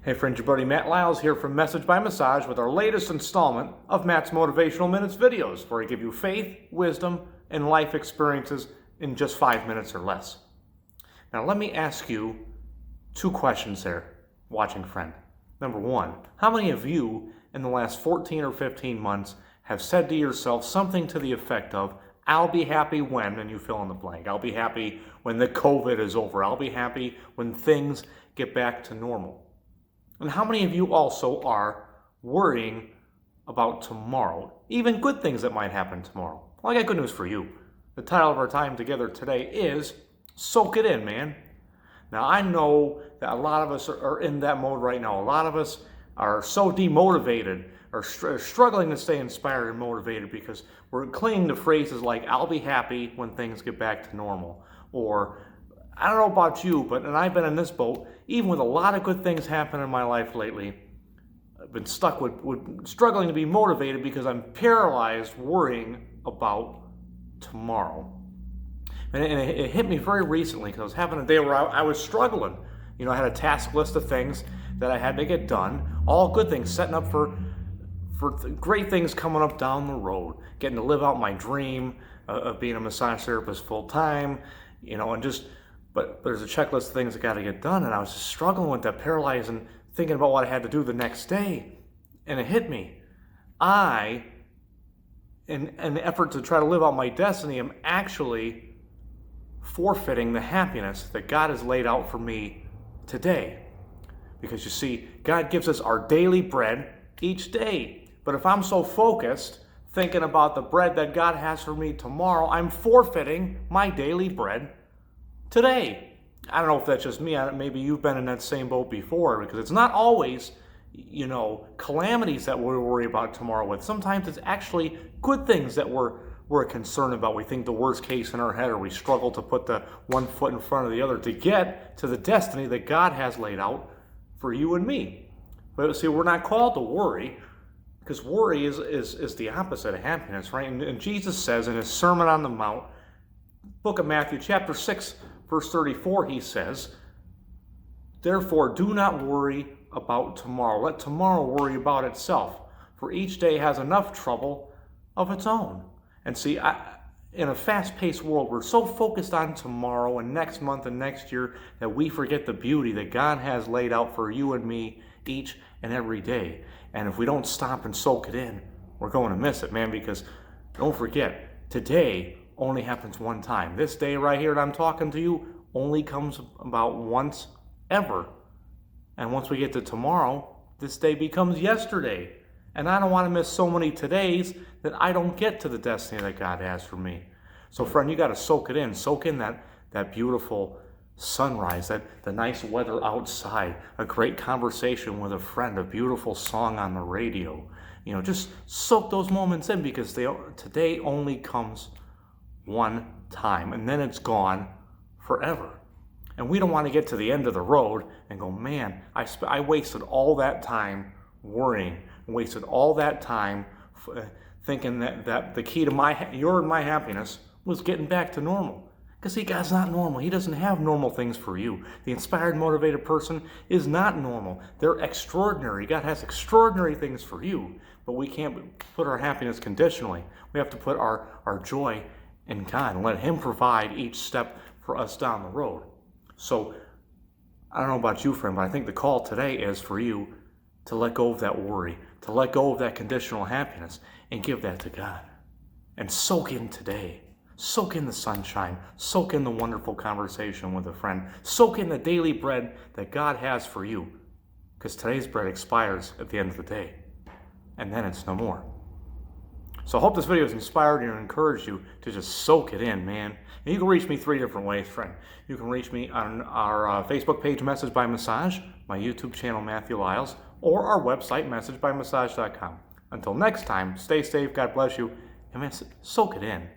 Hey friends, your buddy Matt Lyles here from Message by Massage with our latest installment of Matt's Motivational Minutes videos, where I give you faith, wisdom, and life experiences in just 5 minutes or less. Now let me ask you two questions there, watching friend. Number one, how many of you in the last 14 or 15 months have said to yourself something to the effect of, I'll be happy when, and you fill in the blank. I'll be happy when the COVID is over. I'll be happy when things get back to normal. And how many of you also are worrying about tomorrow, even good things that might happen tomorrow? Well, I got good news for you. The title of our time together today is Soak It In, man. Now, I know that a lot of us are in that mode right now. A lot of us are so demotivated or struggling to stay inspired and motivated because we're clinging to phrases like, I'll be happy when things get back to normal. Or, I don't know about you, and I've been in this boat, even with a lot of good things happening in my life lately, I've been stuck with struggling to be motivated because I'm paralyzed worrying about tomorrow. And it hit me very recently because I was having a day where I was struggling. You know, I had a task list of things that I had to get done, all good things, setting up for great things coming up down the road, getting to live out my dream of being a massage therapist full time, you know, but there's a checklist of things that got to get done, and I was just struggling with that, paralyzed and thinking about what I had to do the next day, and it hit me. In an effort to try to live out my destiny, am actually forfeiting the happiness that God has laid out for me today. Because you see, God gives us our daily bread each day. But if I'm so focused, thinking about the bread that God has for me tomorrow, I'm forfeiting my daily bread today. I don't know if that's just me. Maybe you've been in that same boat before, because it's not always, you know, calamities that we worry about tomorrow with. Sometimes it's actually good things that we're concerned about. We think the worst case in our head, or we struggle to put the one foot in front of the other to get to the destiny that God has laid out for you and me. But see, we're not called to worry, because worry is the opposite of happiness, right? And Jesus says in his Sermon on the Mount, book of Matthew, chapter 6, verse 34, he says, therefore, do not worry about tomorrow. Let tomorrow worry about itself, for each day has enough trouble of its own. And see, in a fast-paced world, we're so focused on tomorrow and next month and next year that we forget the beauty that God has laid out for you and me each and every day. And if we don't stop and soak it in, we're going to miss it, man, because don't forget, today only happens one time. This day right here that I'm talking to you only comes about once ever. And once we get to tomorrow, this day becomes yesterday. And I don't want to miss so many todays that I don't get to the destiny that God has for me. So friend, you got to soak it in. Soak in that beautiful sunrise, the nice weather outside, a great conversation with a friend, a beautiful song on the radio. You know, just soak those moments in, because today only comes one time, and then it's gone forever. And we don't want to get to the end of the road and go, man, I wasted all that time worrying, wasted all that time thinking that the key to your and my happiness was getting back to normal. Because see, God's not normal. He doesn't have normal things for you. The inspired, motivated person is not normal. They're extraordinary. God has extraordinary things for you, but we can't put our happiness conditionally. We have to put our joy in God and let him provide each step for us down the road. So, I don't know about you, friend, but I think the call today is for you to let go of that worry, to let go of that conditional happiness, and give that to God. And soak in today. Soak in the sunshine. Soak in the wonderful conversation with a friend. Soak in the daily bread that God has for you. Because today's bread expires at the end of the day. And then it's no more. So I hope this video has inspired you and encouraged you to just soak it in, man. And you can reach me 3 different ways, friend. You can reach me on our Facebook page, Message by Massage, my YouTube channel, Matthew Lyles, or our website, messagebymassage.com. Until next time, stay safe, God bless you, and man, soak it in.